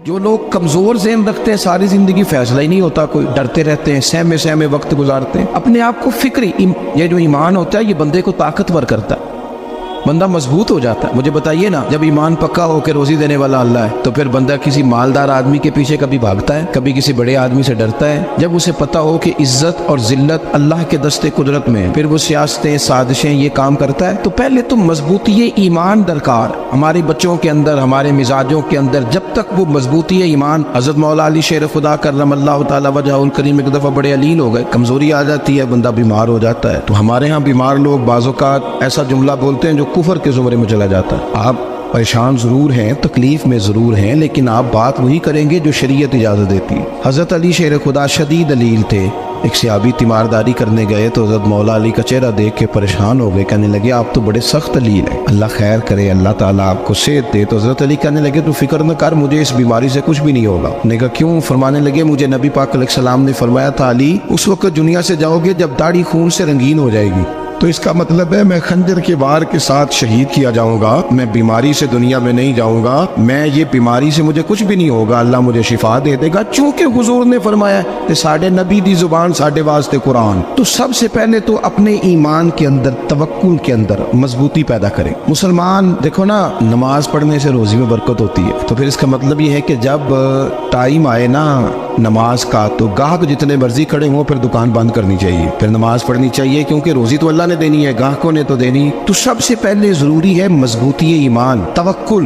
جو لوگ کمزور ذہن رکھتے ہیں ساری زندگی فیصلہ ہی نہیں ہوتا، کوئی ڈرتے رہتے ہیں، سہمے سہمے وقت گزارتے ہیں، اپنے آپ کو فکر یہ جو ایمان ہوتا ہے یہ بندے کو طاقتور کرتا ہے، بندہ مضبوط ہو جاتا ہے۔ مجھے بتائیے نا، جب ایمان پکا ہو کہ روزی دینے والا اللہ ہے تو پھر بندہ کسی مالدار آدمی کے پیچھے کبھی بھاگتا ہے، کبھی کسی بڑے آدمی سے ڈرتا ہے؟ جب اسے پتا ہو کہ عزت اور ذلت اللہ کے دستے قدرت میں ہے، پھر وہ سیاستیں سازشیں یہ کام کرتا ہے۔ تو پہلے تو مضبوطی ایمان درکار ہمارے بچوں کے اندر، ہمارے مزاجوں کے اندر، جب تک وہ مضبوطی ایمان۔ حضرت مولا علی شیر خدا کرم اللہ تعالی وجہ الکریم ایک دفعہ بڑے علیل ہو گئے، کمزوری آ جاتی ہے، بندہ بیمار ہو جاتا ہے۔ تو ہمارے ہاں بیمار لوگ بعض اوقات ایسا جملہ بولتے ہیں جو کفر کے زمرے میں چلا جاتا ہے۔ آپ پریشان ضرور ہیں، تکلیف میں ضرور ہیں، لیکن آپ بات وہی کریں گے جو شریعت اجازت دیتی ہے۔ حضرت علی شیر خدا شدید علیل تھے، ایک صحابی تیمارداری کرنے گئے تو حضرت مولا علی کا چہرہ دیکھ کے پریشان ہو گئے، کہنے لگے آپ تو بڑے سخت علیل ہیں، اللہ خیر کرے، اللہ تعالیٰ آپ کو صحت دے۔ تو حضرت علی کہنے لگے تو فکر نہ کر، مجھے اس بیماری سے کچھ بھی نہیں ہوگا۔ نے کہا کیوں؟ فرمانے لگے مجھے نبی پاک علیہ السلام نے فرمایا تھا علی اس وقت دنیا سے جاؤ گے جب داڑھی خون سے رنگین ہو جائے گی، تو اس کا مطلب ہے میں خنجر کے وار کے ساتھ شہید کیا جاؤں گا، میں بیماری سے دنیا میں نہیں جاؤں گا، میں یہ بیماری سے مجھے کچھ بھی نہیں ہوگا، اللہ مجھے شفا دے دے گا، چونکہ حضور نے فرمایا کہ ساڈے نبی دی زبان ساڈے واسطے قرآن۔ تو سب سے پہلے تو اپنے ایمان کے اندر، توکل کے اندر مضبوطی پیدا کریں۔ مسلمان دیکھو نا، نماز پڑھنے سے روزی میں برکت ہوتی ہے، تو پھر اس کا مطلب یہ ہے کہ جب ٹائم آئے نا نماز کا تو گاہک جتنے مرضی کھڑے ہوں پھر دکان بند کرنی چاہیے، پھر نماز پڑھنی چاہیے، کیونکہ روزی تو اللہ نے دینی ہے، گاہکوں نے تو دینی۔ تو سب سے پہلے ضروری ہے مضبوطی ایمان، توکل،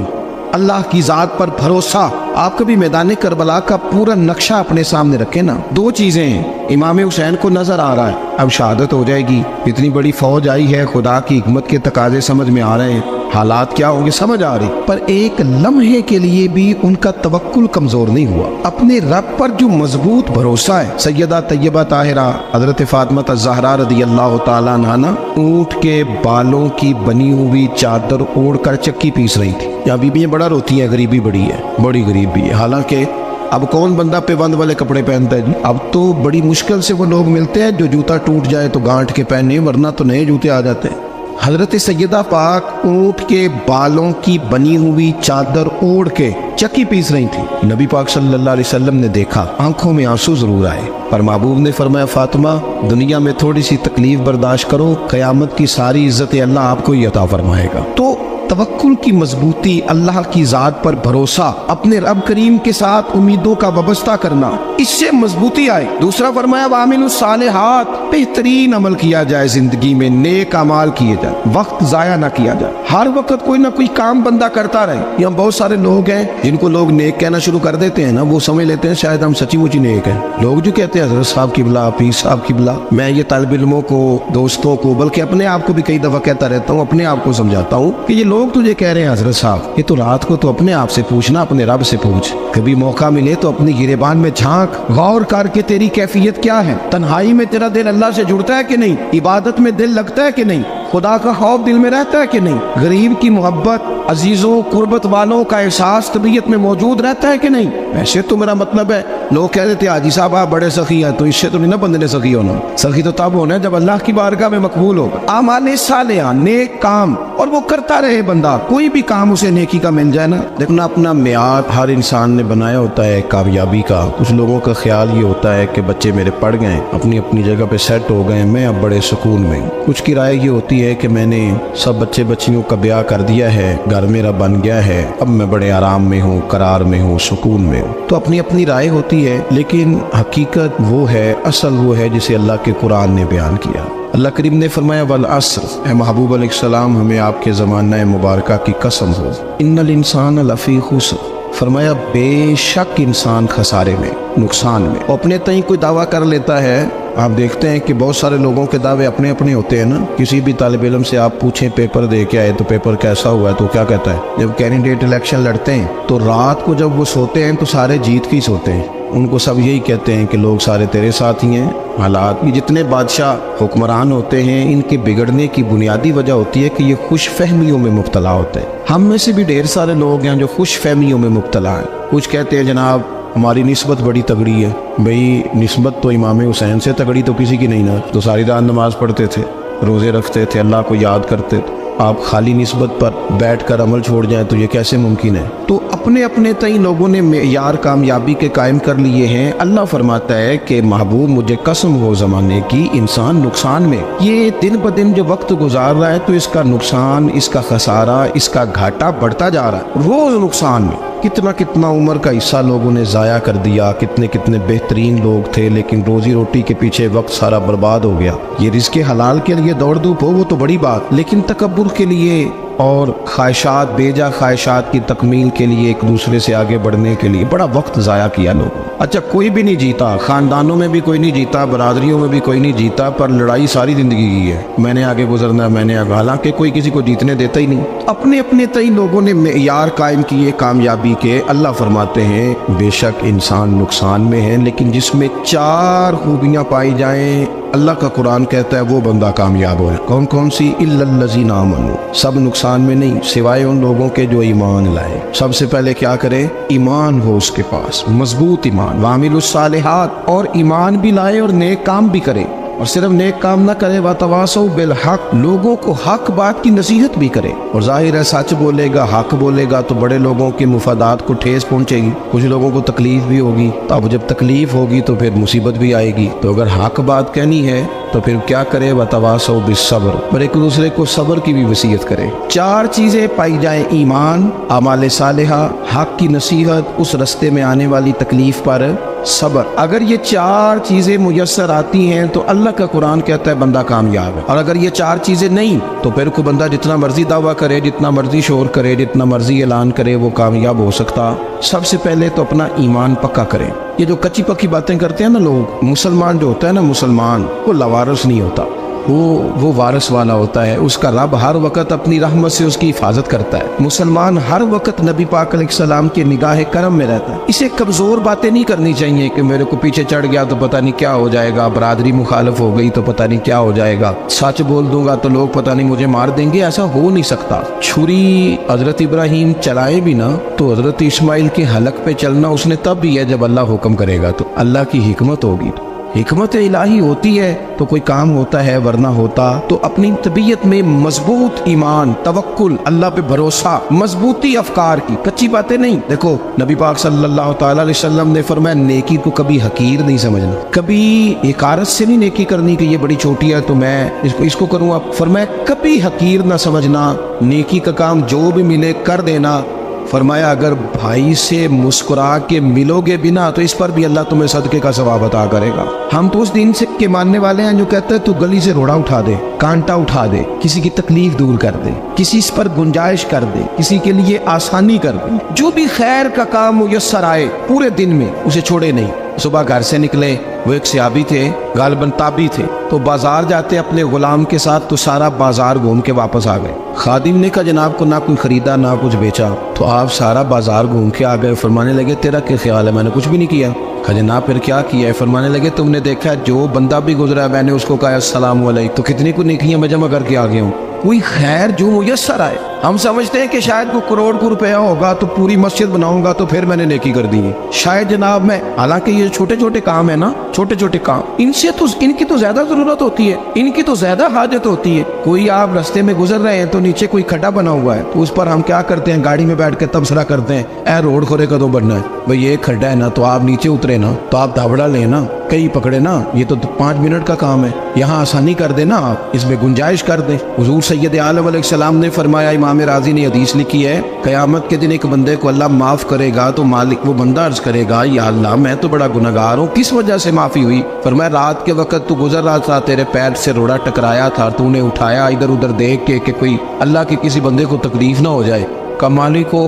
اللہ کی ذات پر بھروسہ۔ آپ کبھی میدان کربلا کا پورا نقشہ اپنے سامنے رکھیں نا، دو چیزیں ہیں، امام حسین کو نظر آ رہا ہے اب شہادت ہو جائے گی، اتنی بڑی فوج آئی ہے، خدا کی حکمت کے تقاضے سمجھ میں آ رہے ہیں، حالات کیا ہوں گے سمجھ آ رہی، پر ایک لمحے کے لیے بھی ان کا توکل کمزور نہیں ہوا، اپنے رب پر جو مضبوط بھروسہ ہے۔ سیدہ طیبہ طاہرہ حضرت فاطمہ الزہرا رضی اللہ تعالیٰ عنہا اونٹ کے بالوں کی بنی ہوئی چادر اوڑھ کر چکی پیس رہی تھی۔ یہاں بیویاں بڑا روتی ہیں، غریبی بڑی ہے، بڑی غریب بھی ہے، حالانکہ اب کون بندہ پیبند والے کپڑے پہنتا ہے جی؟ اب تو بڑی مشکل سے وہ لوگ ملتے ہیں جو جوتا ٹوٹ جائے تو گانٹھ کے پہنے، ورنہ تو نئے جوتے آ جاتے ہیں۔ حضرت سیدہ پاک اونٹ کے بالوں کی بنی ہوئی چادر اوڑھ کے چکی پیس رہی تھی۔ نبی پاک صلی اللہ علیہ وسلم نے دیکھا، آنکھوں میں آنسو ضرور آئے، پر محبوب نے فرمایا فاطمہ دنیا میں تھوڑی سی تکلیف برداشت کرو، قیامت کی ساری عزت اللہ آپ کو ہی عطا فرمائے گا۔ تو توکل کی مضبوطی، اللہ کی ذات پر بھروسہ، اپنے رب کریم کے ساتھ امیدوں کا وابستہ کرنا، اس سے مضبوطی آئے۔ دوسرا فرمایا وَعَمِلُوا الصَّالِحَاتِ، بہترین عمل کیا جائے زندگی میں، نیک اعمال کیے جائے، وقت ضائع نہ کیا جائے، ہر وقت کوئی نہ کوئی کام بندہ کرتا رہے۔ یہاں بہت سارے لوگ ہیں جن کو لوگ نیک کہنا شروع کر دیتے ہیں نا، وہ سمجھ لیتے ہیں شاید ہم سچی مچی نیک ہیں۔ لوگ جو کہتے ہیں حضرت صاحب کی بلا، پیر صاحب کی بلا، میں یہ طالب علموں کو، دوستوں کو، بلکہ اپنے آپ کو بھی کئی دفعہ کہتا رہتا ہوں، اپنے آپ کو سمجھاتا ہوں کہ یہ لوگ تجھے کہہ رہے ہیں حضرت صاحب، یہ تو رات کو تو اپنے آپ سے پوچھنا، اپنے رب سے پوچھ، کبھی موقع ملے تو اپنی گریبان میں جھانک، غور کر کے تیری کیفیت کیا ہے، تنہائی میں تیرا دل اللہ سے جڑتا ہے کہ نہیں، عبادت میں دل لگتا ہے کہ نہیں، خدا کا خوف دل میں رہتا ہے کہ نہیں، غریب کی محبت، عزیزوں قربت والوں کا احساس طبیعت میں موجود رہتا ہے کہ نہیں۔ ویسے تو میرا مطلب ہے، لوگ کہہ دیتے حاجی صاحب آپ بڑے سخی ہیں، تو اس سے تو نہیں نا بندے نے سخی ہونا، سخی تو تب ہونا ہے جب اللہ کی بارگاہ میں مقبول ہوگا۔ اعمال صالحہ، نیک کام، اور وہ کرتا رہے بندہ، کوئی بھی کام اسے نیکی کا مل جائے نا۔ دیکھنا اپنا معیار ہر انسان نے بنایا ہوتا ہے کامیابی کا۔ کچھ لوگوں کا خیال یہ ہوتا ہے کہ بچے میرے پڑھ گئے، اپنی اپنی جگہ پہ سیٹ ہو گئے، میں اب بڑے سکون میں ہوں۔ کچھ کی رائے یہ ہوتی ہے کہ میں نے سب بچے بچیوں کا بیاہ کر دیا ہے، گھر میرا بن گیا ہے، اب میں بڑے آرام میں ہوں، قرار میں ہوں، سکون میں ہوں۔ تو اپنی اپنی رائے ہوتی ہے، لیکن حقیقت وہ ہے، اصل وہ ہے جسے اللہ کے قرآن نے بیان کیا۔ اللہ کریم نے فرمایا والعصر، اے محبوب علیہ السلام ہمیں آپ کے زمانہ مبارکہ کی قسم ہو، ان الانسان لفی خسر، فرمایا بے شک انسان خسارے میں، نقصان میں۔ اپنے تئیں کوئی دعویٰ کر لیتا ہے، آپ دیکھتے ہیں کہ بہت سارے لوگوں کے دعوے اپنے اپنے ہوتے ہیں نا۔ کسی بھی طالب علم سے آپ پوچھیں پیپر دے کے آئے تو پیپر کیسا ہوا ہے تو کیا کہتا ہے؟ جب کینڈیڈیٹ الیکشن لڑتے ہیں تو رات کو جب وہ سوتے ہیں تو سارے جیت کے ہی سوتے ہیں، ان کو سب یہی کہتے ہیں کہ لوگ سارے تیرے ساتھ ہی ہیں۔ حالات، یہ جتنے بادشاہ حکمران ہوتے ہیں ان کے بگڑنے کی بنیادی وجہ ہوتی ہے کہ یہ خوش فہمیوں میں مبتلا ہوتے ہیں۔ ہم میں سے بھی ڈھیر سارے لوگ ہیں جو خوش فہمیوں میں مبتلا ہیں۔ کچھ کہتے ہیں جناب ہماری نسبت بڑی تگڑی ہے، بھئی نسبت تو امام حسین سے تگڑی تو کسی کی نہیں نا، تو ساری رات نماز پڑھتے تھے، روزے رکھتے تھے، اللہ کو یاد کرتے تھے، آپ خالی نسبت پر بیٹھ کر عمل چھوڑ جائیں تو یہ کیسے ممکن ہے؟ تو अपने अपने तई लोगों ने मेयार कामयाबी के कायम कर लिए हैं। अल्लाह फरमाता है कि महबूब मुझे कसम हो ज़माने की, इंसान नुकसान में, ये दिन ब दिन जो वक्त गुजार रहा है तो इसका नुकसान, इसका खसारा, इसका घाटा बढ़ता जा रहा है, रोज नुकसान में। कितना कितना उम्र का हिस्सा लोगों ने ज़ाया कर दिया, कितने कितने बेहतरीन लोग थे लेकिन रोजी रोटी के पीछे वक्त सारा बर्बाद हो गया। ये रिज़्क़े हलाल के लिए दौड़ धूप हो वो तो बड़ी बात, लेकिन तकब्बुर के लिए और ख्वाहिशात, बेजा ख्वाहिशात की तकमील के लिए, एक दूसरे से आगे बढ़ने के लिए बड़ा वक्त ज़ाया किया लोगों। अच्छा, कोई भी नहीं जीता, ख़ानदानों में भी कोई नहीं जीता, बरादरियों में भी कोई नहीं जीता, पर लड़ाई सारी ज़िंदगी की है, मैंने आगे गुजरना, मैंने आगे, हालांकि कोई किसी को जीतने देता ही नहीं। अपने अपने तई लोगों ने मेयार कायम किए कामयाबी के। अल्लाह फरमाते हैं बेशक इंसान नुकसान में है, लेकिन जिसमें 4 खूबियाँ पाई जाएँ, अल्लाह का कुरान कहता है वो बंदा कामयाब हो। कौन कौन सी? इल्लल्लज़ीना आमनू, सब नुकसान में नहीं सिवाय उन लोगों के जो ईमान लाए। सबसे पहले क्या करे? ईमान हो उसके पास, मजबूत ईमान, वामिलुस सालिहात, और ईमान भी लाए और नेक काम भी करे, और सिर्फ नेक काम ना करे, वतवासौ बिल हक, लोगों को हक बात की नसीहत भी करे। और जाहिर है सच बोलेगा, हक बोलेगा तो बड़े लोगों के मुफादात को ठेस पहुंचेगी, कुछ लोगों को तकलीफ भी होगी, तो अब जब तकलीफ होगी तो फिर मुसीबत भी आएगी। तो अगर हक बात कहनी है तो फिर क्या करे? वतवासौ बिस्सब्र, पर एक दूसरे को सब्र की भी वसीयत करे। 4 चीजें पाई जाए, ईमान, अमाल सालिहा, हक की नसीहत, उस रस्ते में आने वाली तकलीफ पर सब्र। अगर ये 4 चीजें मुयस्सर आती हैं तो अल्लाह का कुरान कहता है बंदा कामयाब है। और अगर ये 4 चीजें नहीं तो फिर को बंदा जितना मर्जी दावा करे, जितना मर्जी शोर करे, जितना मर्जी ऐलान करे, वो कामयाब हो सकता। सबसे पहले तो अपना ईमान पक्का करें। ये जो कच्ची पक्की बातें करते हैं ना लोग, मुसलमान जो होता है ना, मुसलमान वो लवारिस नहीं होता, वो वारिस वाला होता है। उसका रब हर वक्त अपनी रहमत से उसकी हिफाजत करता है। मुसलमान हर वक्त नबी पाक अलैहिस्सलाम के निगाह करम में रहता है। इसे कमजोर बातें नहीं करनी चाहिए कि मेरे को पीछे चढ़ गया तो पता नहीं क्या हो जाएगा, बरादरी मुखालिफ हो गई तो पता नहीं क्या हो जाएगा, सच बोल दूंगा तो लोग पता नहीं मुझे मार देंगे। ऐसा हो नहीं सकता। छुरी हजरत इब्राहिम चलाए भी ना तो हजरत इस्माइल के हलक पे चलना उसने तब भी है जब अल्लाह हुक्म करेगा। तो अल्लाह की हिकमत होगी, हिकमत इलाही होती है तो कोई काम होता है, वरना होता तो अपनी तबीयत में मजबूत ईमान, तवक्कुल, अल्लाह पे भरोसा, मजबूती अफकार की, कच्ची बातें नहीं। देखो नबी पाक सल्लल्लाहु ताला अलैहि वसल्लम ने फरमाया नेकी को कभी हकीर नहीं समझना, कभी इकारत से नहीं नेकी करनी कि ये बड़ी छोटी है तो मैं इसको करूँगा। फरमाया कभी हकीर ना समझना, नेकी का काम जो भी मिले कर देना। फरमाया अगर भाई से मुस्कुरा के मिलोगे बिना तो इस पर भी अल्लाह तुम्हें सदके का सवाब अता करेगा। हम तो उस दिन से के मानने वाले हैं जो कहते हैं तू गली से रोड़ा उठा दे, कांटा उठा दे, किसी की तकलीफ दूर कर दे, किसी इस पर गुंजाइश कर दे, किसी के लिए आसानी कर दे, जो भी खैर का काम मुयस्सर आए पूरे दिन में उसे छोड़े नहीं। सुबह घर से निकले, वो एक सहाबी थे, गालिबन ताबी थे, तो बाजार जाते अपने गुलाम के साथ तो सारा बाजार घूम के वापस आ गए। खादिम ने कहा जनाब को ना कोई खरीदा ना कुछ बेचा, तो आप सारा बाजार घूम के आ गए। फरमाने लगे तेरा क्या ख्याल है? मैंने कुछ भी नहीं किया। कहा जनाब फिर क्या किया है? फरमाने लगे तुमने देखा जो बंदा भी गुजरा मैंने उसको कहा अस्सलाम वालेकुम, तो कितनी को नेकियां मैं जमा करके आ गया हूँ। कोई खैर जो मुयस्सर आए, हम समझते हैं कि शायद को करोड़ को रुपया होगा तो पूरी मस्जिद बनाऊंगा तो फिर मैंने नेकी कर दी है शायद जनाब मैं। हालांकि ये छोटे छोटे काम है ना, छोटे छोटे काम, इनसे तो इनकी तो ज्यादा जरूरत होती है, इनकी तो ज्यादा हाजत होती है। कोई आप रास्ते में गुजर रहे हैं तो नीचे कोई खड्डा बना हुआ है तो उस पर हम क्या करते हैं, गाड़ी में बैठ के तबसरा करते हैं, ए रोड खोरे कदों बनना है भाई, ये खड्डा है ना तो आप नीचे उतरे ना, तो आप धावड़ा लेना, कई पकड़े ना, ये तो 5 मिनट का काम है, यहाँ आसानी कर देना, आप इसमें गुंजाइश कर दें। हुजूर सैयद आलम अलैहिस्सलाम ने फरमाया, इमाम राजी ने हदीस लिखी है, क़यामत के दिन एक बंदे को अल्लाह माफ करेगा तो मालिक वो बंदा अर्ज करेगा या अल्लाह मैं तो बड़ा गुनहगार हूँ, किस वजह से माफी हुई? फरमाया रात के वक्त तू गुजर रहा था, तेरे पैर से रोड़ा टकराया था, तूने उठाया इधर उधर देख के कि कोई अल्लाह के किसी बंदे को तकलीफ ना हो जाए। का मालिक को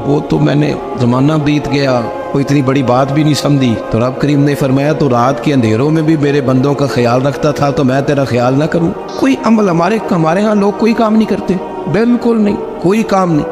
वो तो मैंने जमाना बीत गया, कोई इतनी बड़ी बात भी नहीं समझी। तो रब करीम ने फरमाया तो रात के अंधेरों में भी मेरे बंदों का ख्याल रखता था तो मैं तेरा ख्याल ना करूं? कोई अमल हमारे यहाँ लोग कोई काम नहीं करते, बिल्कुल नहीं, कोई काम नहीं,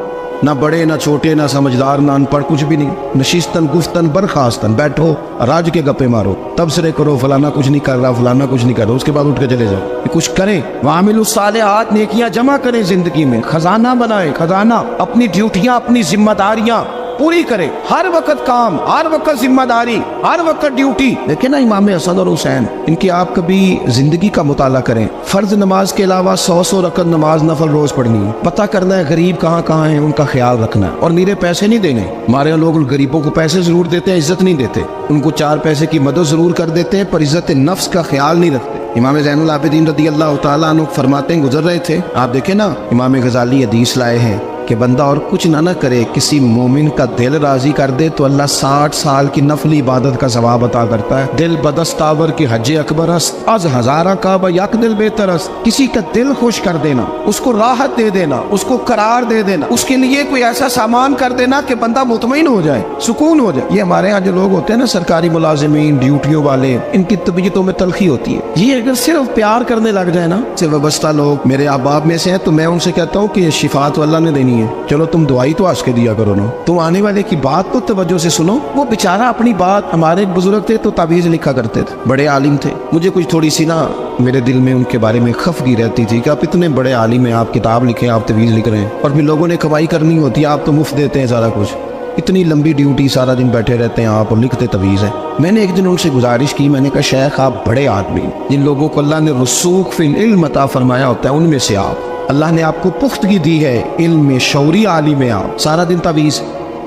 ना बड़े ना छोटे ना समझदार ना अनपढ़, कुछ भी नहीं। नशिस्तन गुफ्तन बरखास्तन, बैठो राज के गप्पे मारो, तबसरे करो, फलाना कुछ नहीं कर रहा, फलाना कुछ नहीं कर रहा, उसके बाद उठ के चले जाओ। कुछ करें, वामिलुस सालिहात, नेकियां जमा करें, जिंदगी में खजाना बनाए, खजाना, अपनी ड्यूटियां अपनी जिम्मेदारियां पूरी करें, हर वक्त काम, हर वक्त जिम्मेदारी, हर वक्त ड्यूटी। देखे ना इमाम हसन और हुसैन, इनकी आप कभी जिंदगी का मुताला करें। फर्ज नमाज के अलावा 100 रकत नमाज नफल रोज पढ़नी है, पता करना है गरीब कहाँ कहाँ है, उनका ख्याल रखना है। और मेरे पैसे नहीं देने, हमारे लोग गरीबों को पैसे जरूर देते हैं, इज्जत नहीं देते। उनको 4 पैसे की मदद जरूर कर देते हैं, पर इज्जत नफ्स का ख्याल नहीं रखते। इमाम ज़ैनुल आबिदीन रदी अल्लाह ताला अन्हु फरमाते हैं, गुजर रहे थे, आप देखें ना, इमाम गजाली हदीस लाए हैं कि बंदा और कुछ ना करे, किसी मोमिन का दिल राजी कर दे तो अल्लाह 60 साल की नफली इबादत का सवाब अता करता है। दिल बदस्तावर की हज अकबर अज हजारा का यक दिल बेहतरस, किसी का दिल खुश कर देना, उसको राहत दे देना, उसको करार दे देना, उसके लिए कोई ऐसा सामान कर देना कि बंदा मुतमईन हो जाए, सुकून हो जाए। ये हमारे यहाँ जो लोग होते हैं ना, सरकारी मुलाजिमीन, ड्यूटियों वाले, इनकी तबीयतों में तलखी होती है। ये अगर सिर्फ प्यार करने लग जाए ना, से वाबस्ता लोग मेरे अहबाब में से हैं, तो मैं उनसे कहता हूँ कि शिफा तो अल्लाह ने देनी है, चलो तुम दुआई तो हंस के दिया करो ना, तुम आने वाले की बात को तवज्जो से सुनो। वो बेचारा अपनी बात, हमारे बुजुर्ग थे तो तावीज़ लिखा करते थे, बड़े आलिम थे, मुझे कुछ थोड़ी सी ना मेरे दिल में उनके बारे में खफगी रहती थी कि आप इतने बड़े आलिम हैं, आप किताब लिखे, आप तवीज़ लिख रहे हैं, और फिर लोगों ने कमाई करनी होती है, आप तो मुफ्त देते हैं सारा कुछ, इतनी लंबी ड्यूटी, सारा दिन बैठे रहते हैं आप और लिखते तवीज़ है। मैंने एक दिन उनसे गुजारिश की, मैंने कहा शेख आप बड़े आदमी, जिन लोगों को अल्लाह ने रसूख फिल इल्म अता फरमाया होता है, उनमें से आप, अल्लाह ने आपको पुख्तगी दी है, इल्म शौरी आलिम में आप, सारा दिन तवीज़।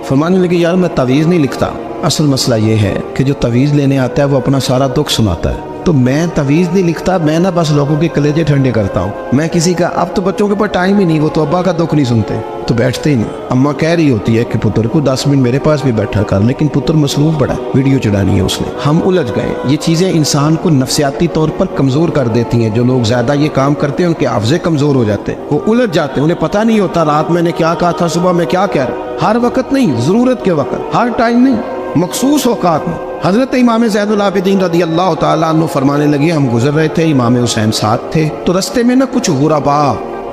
फरमाने लगे यार मैं तवीज़ नहीं लिखता, असल मसला ये है कि जो तवीज़ लेने आता है वो अपना सारा दुख सुनाता है, तो मैं तवीज़ नहीं लिखता, मैं ना बस लोगों के कलेजे ठंडे करता हूँ। मैं किसी का, अब तो बच्चों के पास टाइम ही नहीं, वो तो अब्बा का दुख नहीं सुनते, तो बैठते ही नहीं। अम्मा कह रही होती है कि पुत्र को 10 मिनट मेरे पास भी बैठा कर, लेकिन पुत्र मसरूफ बड़ा, वीडियो चढ़ानी है उसने। हम उलझ गए। ये चीज़ें इंसान को नफसियाती तौर पर कमज़ोर कर देती हैं। जो लोग ज़्यादा ये काम करते हैं उनके हाफ़ज़े कमज़ोर हो जाते हैं, वो उलझ जाते हैं, उन्हें पता नहीं होता रात मैंने क्या कहा था, सुबह मैं क्या कह रहा। हर वक्त नहीं, ज़रूरत के वक्त, हर टाइम नहीं, मखसूस औकात में। हज़रत इमाम ज़ैनुल आबिदीन रदी अल्लाह ताला अन्हु फरमाने लगे, हम गुजर रहे थे, इमाम हुसैन साथ थे, तो रस्ते में ना कुछ गुरबा,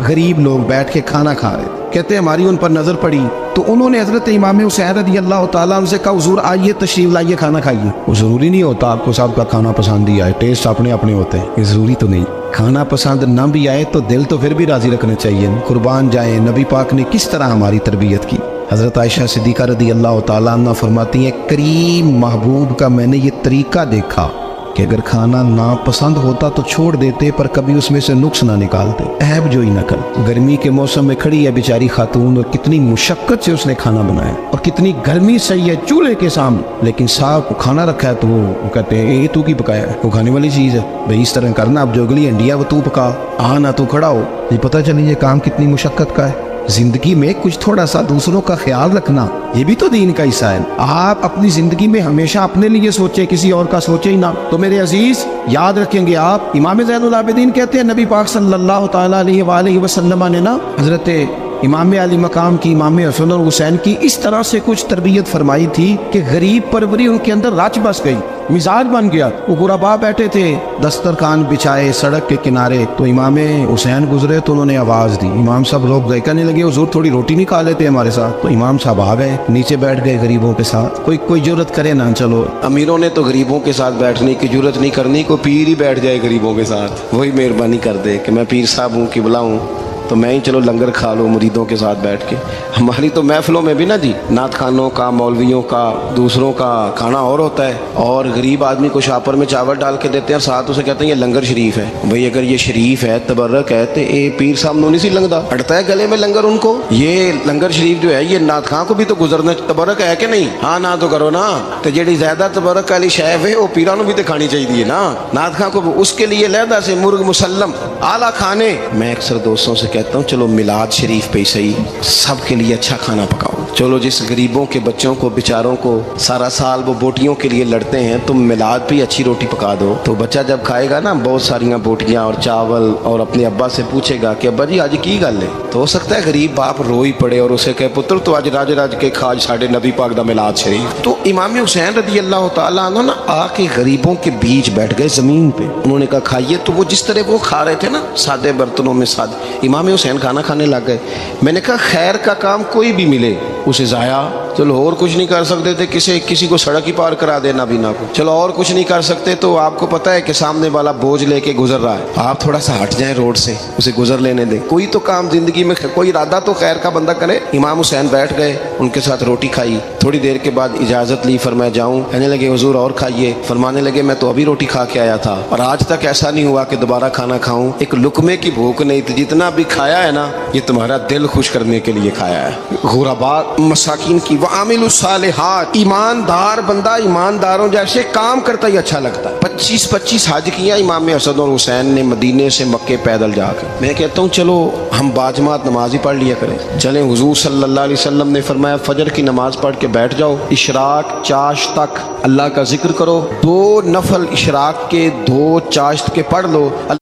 गरीब लोग बैठ के खाना खा रहे थे। कहते हमारी उन पर नजर पड़ी तो उन्होंने हजरत इमाम हुसैन रदी अल्लाह ताला अन्हु से कहा, हुजूर आइए तशरीफ लाइए, खाना खाइए। वो जरूरी नहीं होता आपको सबका खाना पसंद ही आए, टेस्ट अपने अपने होते हैं, ये जरूरी तो नहीं। खाना पसंद ना भी आए तो दिल तो फिर भी राजी रखने चाहिए। कुर्बान जाए, नबी पाक ने किस तरह हमारी तरबियत की। हज़रत आयशा सिद्दीक़ा रदी अल्लाह ताला अन्हा फरमाती हैं, करीम महबूब का मैंने ये तरीका देखा कि अगर खाना ना पसंद होता तो छोड़ देते, पर कभी उसमें से नुक्स ना निकालते, ऐब जो ही न कर। गर्मी के मौसम में खड़ी है बेचारी खातून, और कितनी मुशक्कत से उसने खाना बनाया, और कितनी गर्मी सही है चूल्हे के सामने, लेकिन साहब को खाना रखा है तो वो कहते हैं ये तू की पकाया है, वो खाने वाली चीज़ है भाई, इस तरह करना, अब जो अगली हंडिया वो तू पका, आ ना तू खड़ा हो। ये पता चले ये काम कितनी मुशक्कत का है। जिंदगी में कुछ थोड़ा सा दूसरों का ख्याल रखना, ये भी तो दीन का हिस्सा है। आप अपनी जिंदगी में हमेशा अपने लिए सोचे, किसी और का सोचे ही ना। तो मेरे अजीज याद रखेंगे आप, इमाम ज़ैनुल आबिदीन कहते हैं नबी पाक सल्लल्लाहु ताला अलैहि वसल्लम ने ना हजरत इमाम अली मकाम की, इमाम हसन और हुसैन की इस तरह से कुछ तरबियत फरमाई थी कि गरीब परवरी उनके अंदर राच बस गई, मिजाज बन गया। वो गुरबा बैठे थे, दस्तरखान बिछाए सड़क के किनारे, तो इमाम हुसैन गुजरे तो उन्होंने आवाज़ दी, इमाम साहब लोग गए, कहने लगे हुजूर थोड़ी रोटी नहीं खा लेते हमारे साथ। तो इमाम साहब आ गए, नीचे बैठ गए गरीबों के साथ। कोई जुर्रत करे ना, चलो अमीरों ने तो गरीबों के साथ बैठने की जुर्रत नहीं करनी, कोई पीर ही बैठ जाए गरीबों के साथ, वही मेहरबानी कर दे कि मैं पीर साहब हूँ, किबला हूँ, तो मैं ही चलो लंगर खा लो मुरीदों के साथ बैठ के। हमारी तो महफिलों में भी ना जी, नात खानों का, मौलवियों का, दूसरों का खाना और होता है, और गरीब आदमी को शापर में चावल डाल के देते हैं, साथ उसे कहते हैं ये लंगर शरीफ है। भाई अगर ये शरीफ है, तबर्रक है, तो ये पीर साहब नोनी सी लंगदा अड़ता है गले में लंगर उनको। ये लंगर शरीफ जो है ये नात खां को भी तो गुजरना, तबर्रक है कि नहीं? हाँ ना तो करो ना, तो जेडी ज्यादा तबर्रक वाली शैफ है वो पीरा भी तो खानी चाहिए ना, नात खां को उसके लिए लहदा से मुर्ग मुसल्लम आला खाने। मैं अक्सर दोस्तों से कहता हूँ चलो मिलाद शरीफ पे सही सबके लिए अच्छा खाना पकाओ, चलो जिस गरीबों के बच्चों को बेचारों को सारा साल वो बोटियों के लिए लड़ते हैं, तुम मिलाद पे अच्छी रोटी पका दो, तो बच्चा जब खाएगा ना बहुत सारियां बोटियां और चावल, और अपने अब्बा से पूछेगा कि अब्बा जी आज की गल है, तो हो सकता है गरीब बाप रो ही पड़े और उसे कहे पुत्र तो आज राज राज के खाज साढ़े नबी पाक दा मिलाद शरीफ। तो इमाम हुसैन रदी अल्लाह ताला अन्हु ना आके गरीबों के बीच बैठ गए जमीन पे, उन्होंने कहा खाइए। तो वो जिस तरह वो खा रहे थे ना सादे बर्तनों में, सादे, इमाम हुसैन खाना खाने लग गए। मैंने कहा खैर का काम कोई भी मिले उसे ज़ाया چلو اور کچھ نہیں کر سکتے تھے کسی کو سڑک ہی پار کرا دے نابینا کو. چلو اور کچھ نہیں کر سکتے تو آپ کو پتہ ہے کہ سامنے والا بوجھ لے کے گزر رہا ہے, آپ تھوڑا سا ہٹ جائیں روڈ سے, اسے گزر لینے دیں. کوئی تو کام زندگی میں, کوئی ارادہ تو خیر کا بندہ کرے. امام حسین بیٹھ گئے, ان کے ساتھ روٹی کھائی, تھوڑی دیر کے بعد اجازت لی, فرمایا جاؤں؟ کہنے لگے حضور اور کھائیے. فرمانے لگے میں تو ابھی روٹی کھا کے آیا تھا اور آج تک ایسا نہیں ہوا کہ دوبارہ کھانا کھاؤں. ایک لقمے کی بھوک نہیں تھی, جتنا بھی کھایا ہے نا یہ تمہارا دل خوش کرنے کے لیے کھایا ہے. غرباء مساکین کی وعامل الصالحات, ایماندار بندہ ایمانداروں جیسے کام کرتا ہی اچھا لگتا ہے. 25 حج کیا امام حسن اور حسین نے مدینے سے مکے پیدل جا کے. میں کہتا ہوں چلو ہم باجماعت نماز ہی پڑھ لیا کریں. چلیں, حضور صلی اللہ علیہ وسلم نے فرمایا فجر کی نماز پڑھ کے بیٹھ جاؤ, اشراق چاشت تک اللہ کا ذکر کرو, 2 نفل اشراق کے 2 چاشت کے پڑھ لو.